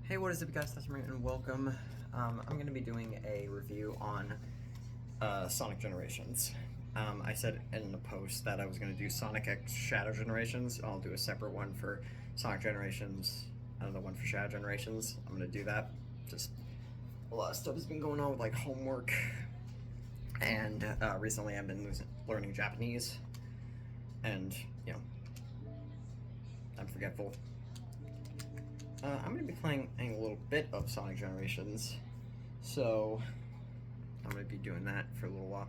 Hey, what is up, guys? That's and welcome. I'm going to be doing a review on Sonic Generations. I said in the post that I was going to do Sonic X Shadow Generations. I'll do a separate one for Sonic Generations, another one for Shadow Generations. I'm going to do that. Just a lot of stuff has been going on with like homework, and recently I've been learning Japanese, and I'm forgetful. I'm going to be playing a little bit of Sonic Generations, so I'm going to be doing that for a little while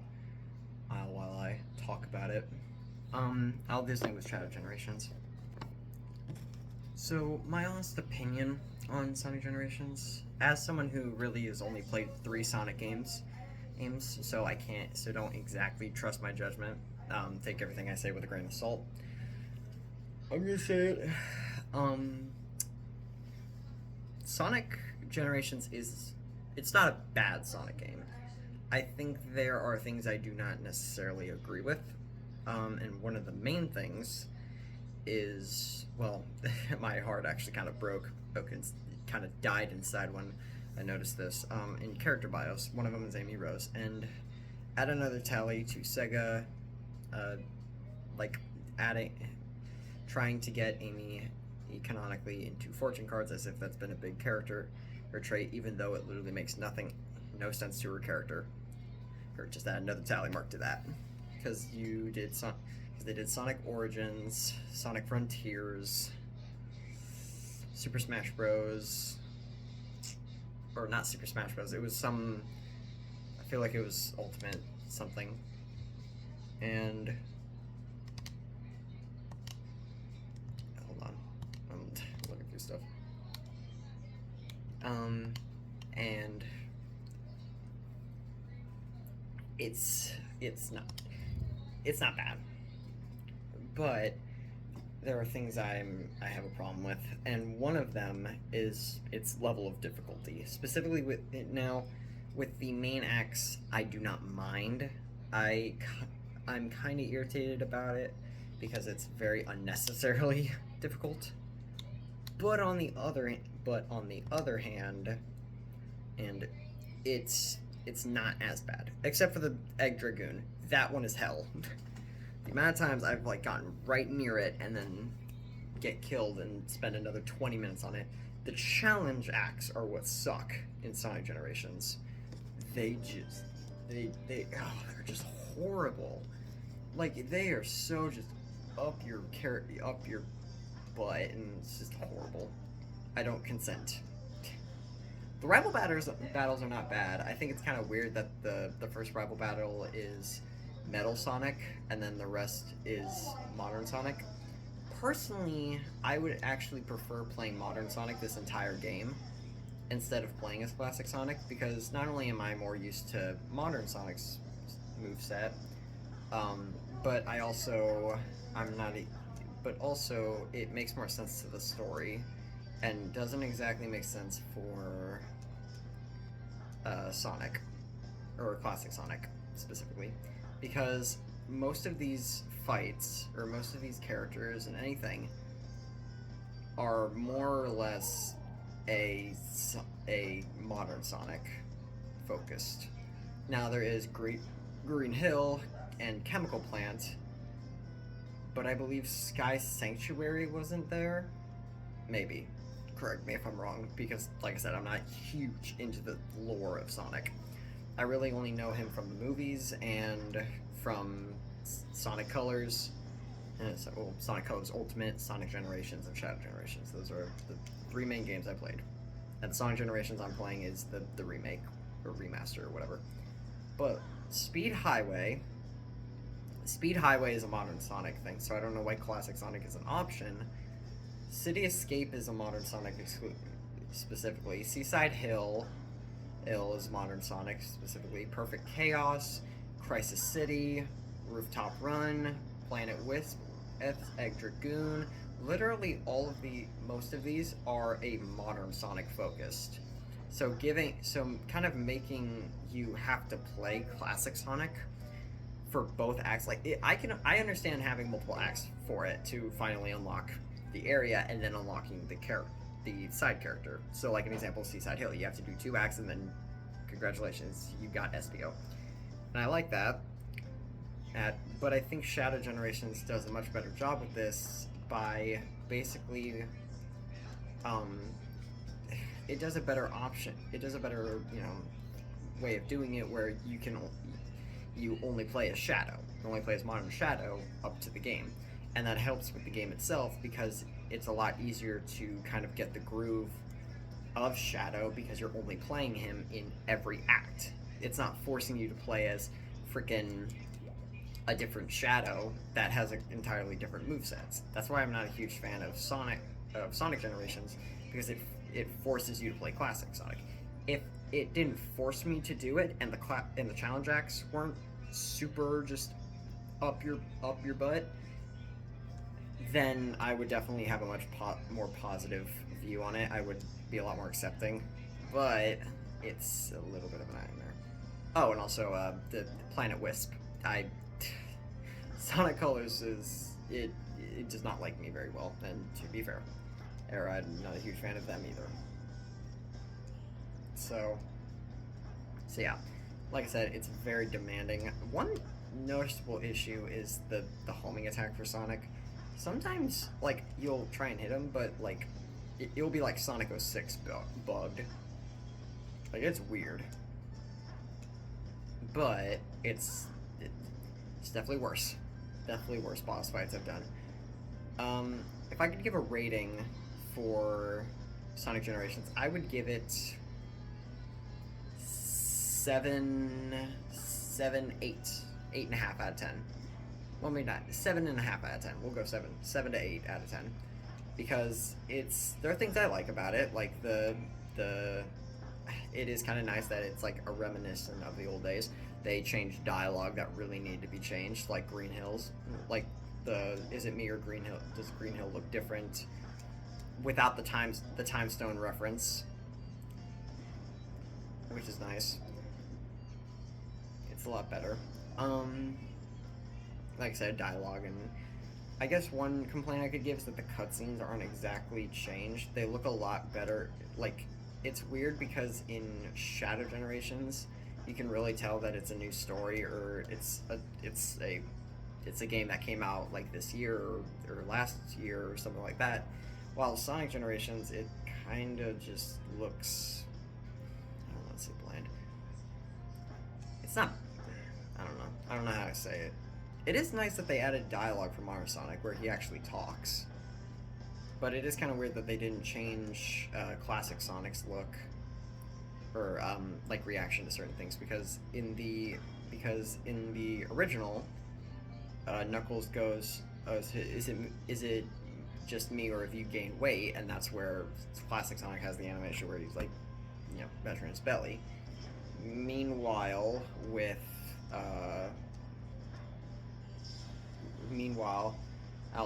I talk about it. I'll do something with Shadow Generations. So, my honest opinion on Sonic Generations, as someone who really has only played 3 Sonic games, so so don't exactly trust my judgment. Take everything I say with a grain of salt. I'm gonna say it. Sonic Generations it's not a bad Sonic game. I think there are things I do not necessarily agree with. And one of the main things is, well, my heart actually kind of broke, kind of died inside when I noticed this. In character bios, one of them is Amy Rose, and add another tally to Sega, like trying to get Amy canonically into fortune cards as if that's been a big character or trait, even though it literally makes no sense to her character. Or just add another tally mark to that, because they did Sonic Origins, Sonic Frontiers, Super Smash Bros. Or not Super Smash Bros. It was some. I feel like it was Ultimate something, and stuff. And it's not bad, but there are things I have a problem with, and one of them is its level of difficulty. Specifically with it now, with the main acts, I do not mind. I'm kind of irritated about it because it's very unnecessarily difficult. But on the other hand, and it's not as bad, except for the Egg Dragoon. That one is hell. The amount of times I've gotten right near it and then get killed and spend another 20 minutes on it. The challenge acts are what suck in Sonic Generations. They're just horrible. Like, they are so just up your butt, and it's just horrible. I don't consent. The rival battles are not bad. I think it's kind of weird that the first rival battle is Metal Sonic, and then the rest is Modern Sonic. Personally, I would actually prefer playing Modern Sonic this entire game instead of playing as Classic Sonic, because not only am I more used to Modern Sonic's moveset, but but also it makes more sense to the story and doesn't exactly make sense for Sonic, or Classic Sonic specifically, because most of these fights, or most of these characters and anything, are more or less a Modern Sonic focused. Now there is Green Hill and Chemical Plant, but I believe Sky Sanctuary wasn't there. Maybe. Correct me if I'm wrong, because, like I said, I'm not huge into the lore of Sonic. I really only know him from the movies and from Sonic Colors, and Sonic Colors Ultimate, Sonic Generations, and Shadow Generations. Those are the 3 main games I played. And Sonic Generations I'm playing is the remake, or remaster, or whatever. But Speed Highway is a Modern Sonic thing, so I don't know why Classic Sonic is an option. City Escape is a Modern Sonic specifically. Seaside Hill is Modern Sonic specifically. Perfect Chaos, Crisis City, Rooftop Run, Planet Wisp, Egg Dragoon. Literally most of these are a Modern Sonic focused. So kind of making you have to play Classic Sonic for both acts. I understand having multiple acts for it to finally unlock the area and then unlocking the side character. So, like an example, Seaside Hill, you have to do 2 acts, and then congratulations, you got SPO. And I like that. But I think Shadow Generations does a much better job with this by basically, it does a better option. It does a better, way of doing it where you only play as Shadow. You only play as Modern Shadow up to the game. And that helps with the game itself because it's a lot easier to kind of get the groove of Shadow because you're only playing him in every act. It's not forcing you to play as freaking a different Shadow that has entirely different movesets. That's why I'm not a huge fan of Sonic Generations, because it forces you to play classic Sonic. If it didn't force me to do it, and the challenge acts weren't super just up your butt, then I would definitely have a much more positive view on it. I would be a lot more accepting, but it's a little bit of a nightmare. Oh, and also the Planet Wisp. Sonic Colors it does not like me very well, and to be fair, I'm not a huge fan of them either. So yeah, like I said, it's very demanding. One noticeable issue is the homing attack for Sonic. Sometimes, like, you'll try and hit him, but, like, it'll be like Sonic 06 bugged. Like, it's weird. But it's definitely worse. Definitely worse boss fights I've done. If I could give a rating for Sonic Generations, I would give it 8.5 out of 10. Well, maybe not 7.5 out of 10. We'll go 7 to 8 out of 10, because there are things I like about it, like it is kind of nice that it's like a reminiscent of the old days. They changed dialogue that really needed to be changed, like Green Hills, like is it me or Green Hill? Does Green Hill look different without the time stone reference, which is nice. It's a lot better. Like I said, dialogue, and I guess one complaint I could give is that the cutscenes aren't exactly changed. They look a lot better. Like, it's weird because in Shadow Generations, you can really tell that it's a new story, or it's a game that came out like this year or last year or something like that. While Sonic Generations, it kind of just looks, I don't want to say bland. It's not, I don't know how to say it. It is nice that they added dialogue for Modern Sonic where he actually talks, but it is kind of weird that they didn't change classic Sonic's look or like reaction to certain things, because in the original, Knuckles goes, is it just me, or if you gain weight? And that's where classic Sonic has the animation where he's like, measuring his belly. Meanwhile,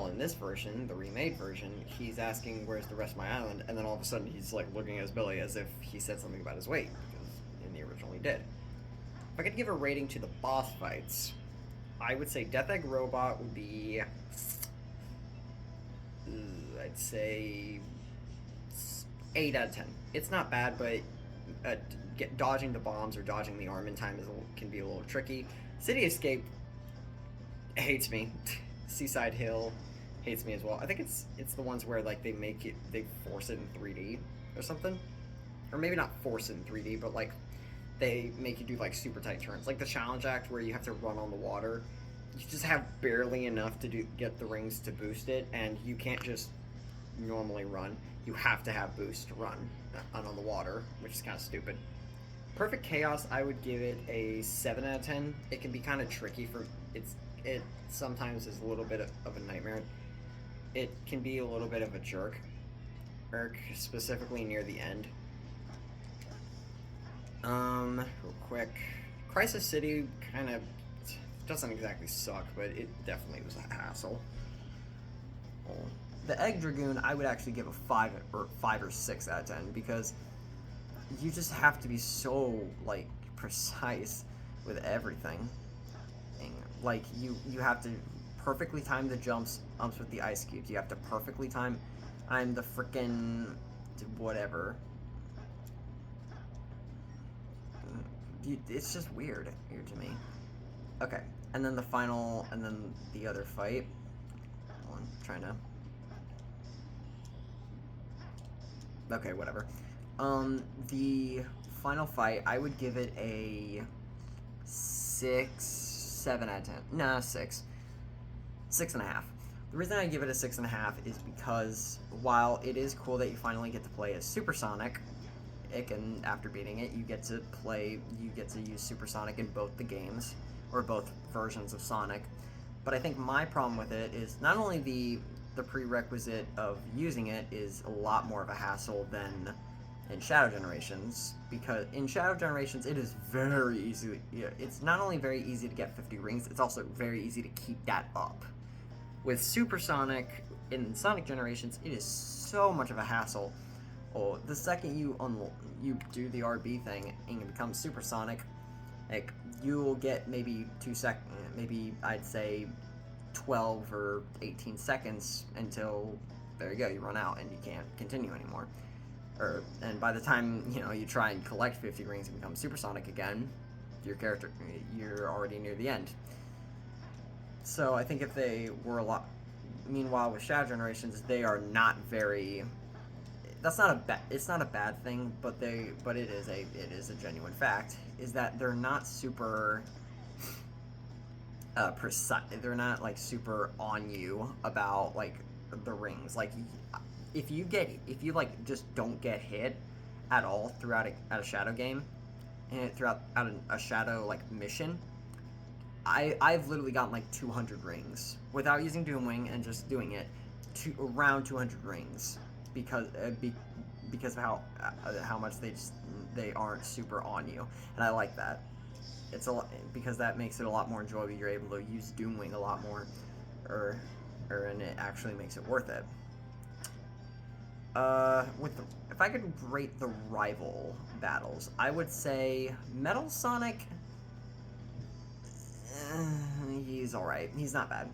in this version, the remade version, he's asking, where's the rest of my island? And then all of a sudden he's like looking at his belly as if he said something about his weight, because in the original he did. If I could give a rating to the boss fights, I would say Death Egg Robot would be, I'd say 8 out of 10. It's not bad, but dodging the bombs or dodging the arm in time can be a little tricky. City Escape hates me. Seaside Hill hates me as well. I think it's the ones where like they force it in 3D or something, or maybe not force it in 3D, but like they make you do like super tight turns, like the challenge act where you have to run on the water. You just have barely enough to get the rings to boost it, and you can't just normally run. You have to have boost to run on the water, which is kind of stupid. Perfect Chaos, I would give it a 7 out of 10. It can be kind of tricky it sometimes is a little bit of a nightmare. It can be a little bit of a jerk, specifically near the end. Real quick, Crisis City kind of doesn't exactly suck, but it definitely was a hassle. The Egg Dragoon, I would actually give a 5 or 6 out of 10, because you just have to be so like precise with everything. Like you have to perfectly time the jumps with the ice cubes. You have to perfectly time the freaking whatever. It's just weird to me. Okay, and then the final, and then the other fight. I'm trying to. Okay, whatever. The final fight, I would give it a 6, 7 out of 10. Nah, 6. 6.5. The reason I give it a 6.5 is because while it is cool that you finally get to play as Supersonic, and after beating it, you get to use Supersonic in both the games, or both versions of Sonic. But I think my problem with it is not only the prerequisite of using it is a lot more of a hassle than in Shadow Generations, because in Shadow Generations it is very easy. It's not only very easy to get 50 rings, it's also very easy to keep that up. With Supersonic in Sonic Generations, it is so much of a hassle. Oh, the second you do the RB thing and you become Supersonic, like you'll get maybe maybe I'd say 12 or 18 seconds until there you go, you run out and you can't continue anymore. And by the time you try and collect 50 rings and become Supersonic again, you're already near the end. So I think if they were a lot. Meanwhile, with Shadow Generations, they are not very. It's not a bad thing, but it is a genuine fact. Is that they're not super precise. They're not like super on you about like the rings. Like if you like just don't get hit at all throughout a Shadow game, and throughout a Shadow like mission. I've literally gotten like 200 rings without using Doomwing and just doing it to around 200 rings because of how much they aren't super on you, and I like that. It's a lot because that makes it a lot more enjoyable. You're able to use Doomwing a lot more, and it actually makes it worth it. If I could rate the rival battles, I would say Metal Sonic. He's alright. He's not bad.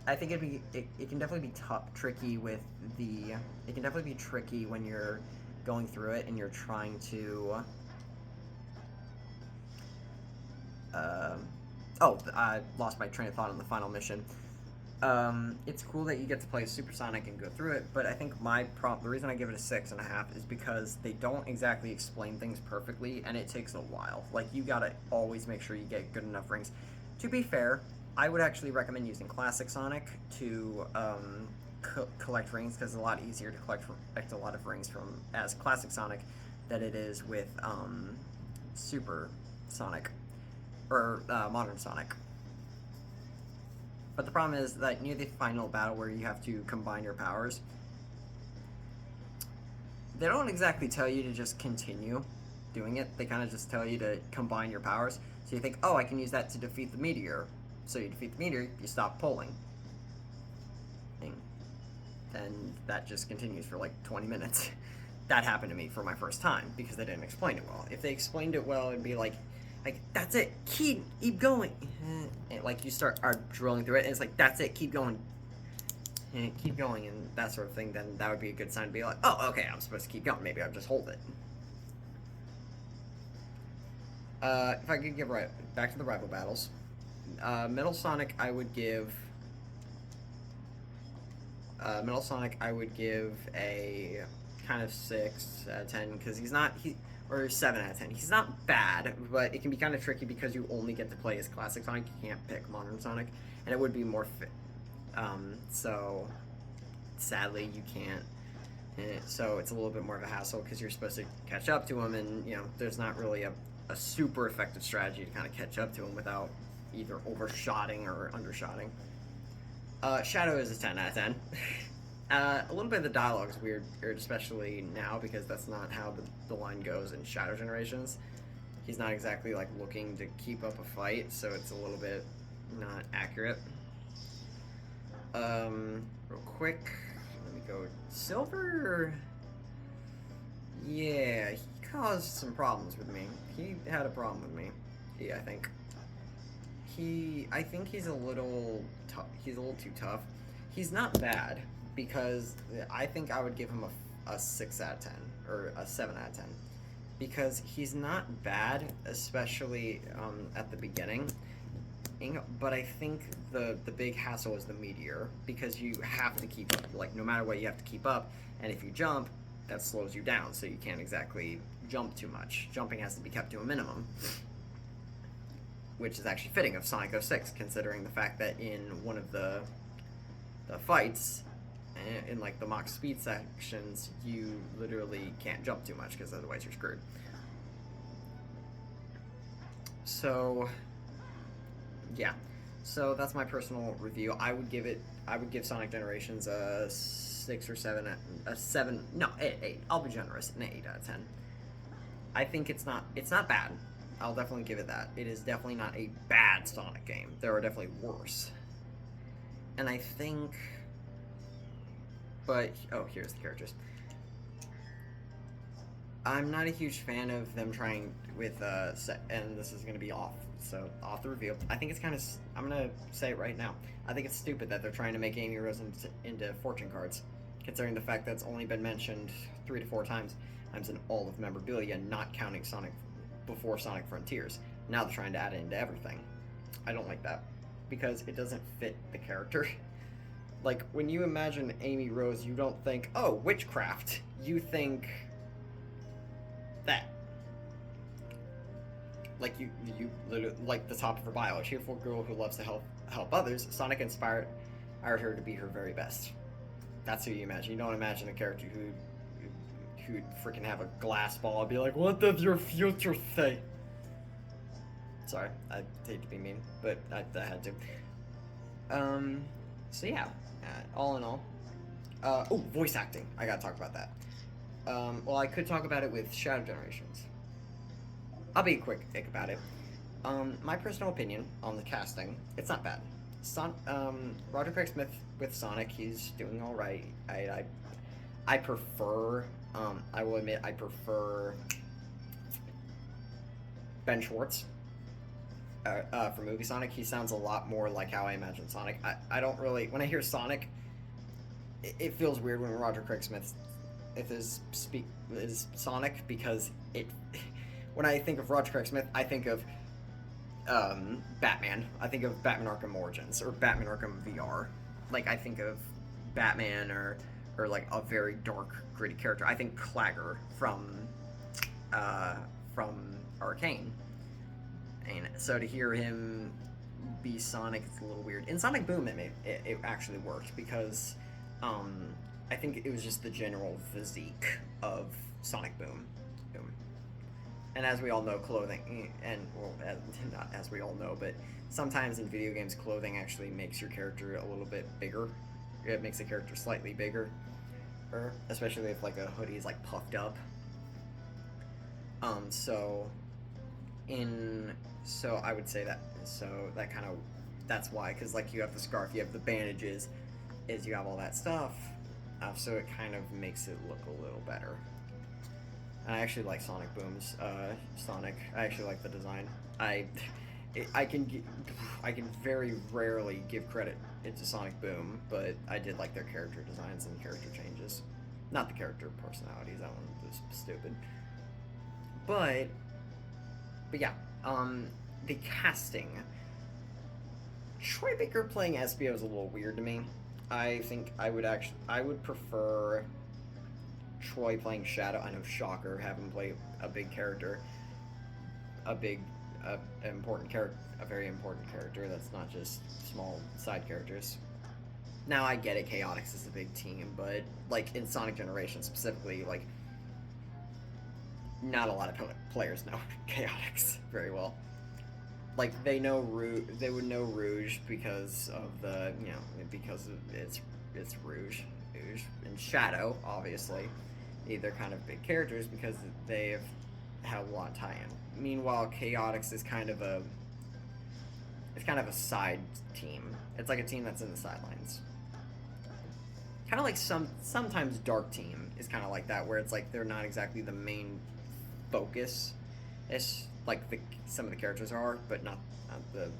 I think it can definitely be tricky with the. It can definitely be tricky when you're going through it and you're trying to. I lost my train of thought on the final mission. It's cool that you get to play Supersonic and go through it, but I think the reason I give it a 6.5 is because they don't exactly explain things perfectly, and it takes a while. Like, you gotta always make sure you get good enough rings. To be fair, I would actually recommend using Classic Sonic to collect rings, because it's a lot easier to collect a lot of rings as Classic Sonic than it is with Super Sonic or Modern Sonic. But the problem is that near the final battle where you have to combine your powers, they don't exactly tell you to just continue doing it. They kind of just tell you to combine your powers. So you think, oh, I can use that to defeat the meteor. So you defeat the meteor, you stop pulling. And that just continues for like 20 minutes. That happened to me for my first time because they didn't explain it well. If they explained it well, it'd be like that's it, keep going. And like you are drilling through it, and it's like, that's it, keep going. And keep going, and that sort of thing, then that would be a good sign to be like, oh, okay, I'm supposed to keep going. Maybe I'll just hold it. If I could give back to the rival battles, Metal Sonic, I would give a kind of 6 out of 10 because or 7 out of 10. He's not bad, but it can be kind of tricky because you only get to play as Classic Sonic. You can't pick Modern Sonic, and it would be more fit. So sadly, you can't. So it's a little bit more of a hassle because you're supposed to catch up to him, and there's not really a super effective strategy to kind of catch up to him without either overshotting or undershotting. Shadow is a 10 out of 10. A little bit of the dialogue is weird, especially now, because that's not how the line goes in Shadow Generations. He's not exactly like looking to keep up a fight, so it's a little bit not accurate. Real quick, let me go. Silver, yeah, he caused some problems with me. He had a problem with me. I think he's a little tough. He's a little too tough. He's not bad, because I think I would give him a 6 out of 10. or a 7 out of 10, because he's not bad, especially at the beginning. But I think the big hassle is the meteor, because you have to keep up. Like, no matter what, you have to keep up, and if you jump, that slows you down, so you can't exactly jump too much. Jumping has to be kept to a minimum, which is actually fitting of Sonic 06, considering the fact that in one of the fights, in like the Mach speed sections, you literally can't jump too much, because otherwise you're screwed. So yeah, so that's my personal review. I would give Sonic Generations a 6 or 7, a 7, no, 8. I'll be generous, an 8 out of 10. I think it's not bad. I'll definitely give it that. It is definitely not a bad Sonic game. There are definitely worse. And I think, but, oh, here's the characters. I'm not a huge fan of them trying with, and this is going to be off the review. I think it's kind of, I'm going to say it right now. I think it's stupid that they're trying to make Amy Rose into fortune cards, considering the fact that it's only been mentioned 3 to 4 times in all of memorabilia, not counting Sonic before Sonic Frontiers. Now they're trying to add it into everything. I don't like that, because it doesn't fit the character. Like, when you imagine Amy Rose, you don't think, oh, witchcraft. You think that. Like, you literally, like the top of her bio, a cheerful girl who loves to help others. Sonic inspired her to be her very best. That's who you imagine. You don't imagine a character who'd freaking have a glass ball and be like, what does your future say? Sorry, I hate to be mean, but I had to. So yeah, all in all. Oh, voice acting. I gotta talk about that. Well, I could talk about it with Shadow Generations. I'll be quick about it. My personal opinion on the casting, it's not bad. Roger Craig Smith with Sonic, he's doing all right. I prefer, I will admit, I prefer Ben Schwartz for movie Sonic. He sounds a lot more like how I imagine Sonic. I don't really, when I hear Sonic, it feels weird when Roger Craig Smith is Sonic, because when I think of Roger Craig Smith, I think of Batman. I think of Batman Arkham Origins or Batman Arkham VR. Like, I think of Batman or like a very dark, gritty character. I think Clagger from Arcane. And so to hear him be Sonic, it's a little weird. In Sonic Boom, it actually worked, because I think it was just the general physique of Sonic Boom. And as we all know, clothing, and, well, not as we all know, but sometimes in video games, clothing actually makes your character a little bit bigger. It makes the character slightly bigger, especially if, like, a hoodie is, like, puffed up. So I would say that, that's why, because, like, you have the scarf, you have the bandages, you have all that stuff, so it kind of makes it look a little better. And I actually like Sonic Boom's Sonic. I actually like the design. I can very rarely give credit to Sonic Boom, but I did like their character designs and character changes. Not the character personalities, that one was stupid. But yeah, the casting. Troy Baker playing Espio is a little weird to me. I think I would prefer Troy playing Shadow. I know, shocker, have him play a big character, a very important character that's not just small side characters. Now, I get it, Chaotix is a big team, but, like, in Sonic Generations specifically, like, not a lot of players know Chaotix very well. Like, they would know Rouge because of it's Rouge and Shadow, obviously. They're kind of big characters because they have a lot of tie-in. Meanwhile, Chaotix is kind of a side team. It's like a team that's in the sidelines. Kind of like sometimes Dark Team is kind of like that, where it's like they're not exactly the main focus. It's like some of the characters are, but not the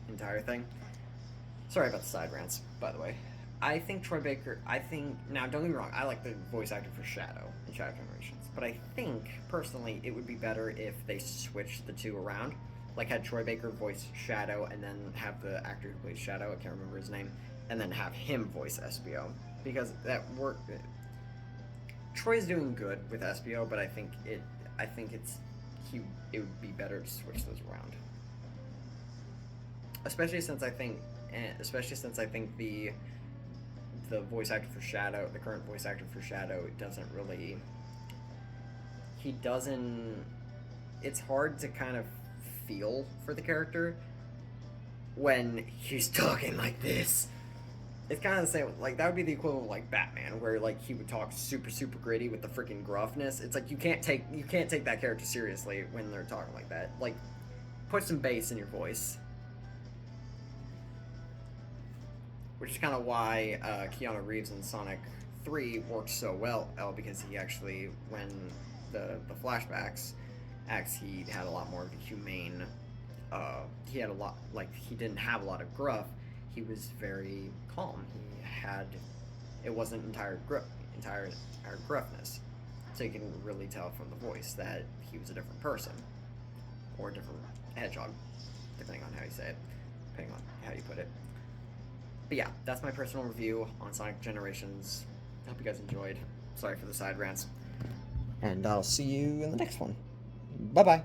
entire thing. Sorry about the side rants, by the way. I think Troy Baker, now don't get me wrong, I like the voice actor for Shadow in Shadow Generations. but I think, personally, it would be better if they switched the two around. Like, had Troy Baker voice Shadow, and then have the actor who plays Shadow, I can't remember his name, and then have him voice Espio. Because that work. Troy's doing good with Espio, but I think it would be better to switch those around. Especially since I think the voice actor for Shadow, the current voice actor for Shadow, doesn't really. He doesn't. It's hard to kind of feel for the character when he's talking like this. It's kind of the same. Like, that would be the equivalent of like Batman, where like he would talk super gritty with the freaking gruffness. It's like you can't take that character seriously when they're talking like that. Like, put some bass in your voice. Which is kind of why Keanu Reeves in Sonic 3 works so well, because he actually, when the flashbacks acts, he had a lot more of a humane. He had a lot, like, he didn't have a lot of gruff. He was very calm. It wasn't entire gruffness. So you can really tell from the voice that he was a different person, or a different hedgehog, depending on how you say it, depending on how you put it. But yeah, that's my personal review on Sonic Generations. I hope you guys enjoyed. Sorry for the side rants. And I'll see you in the next one. Bye-bye.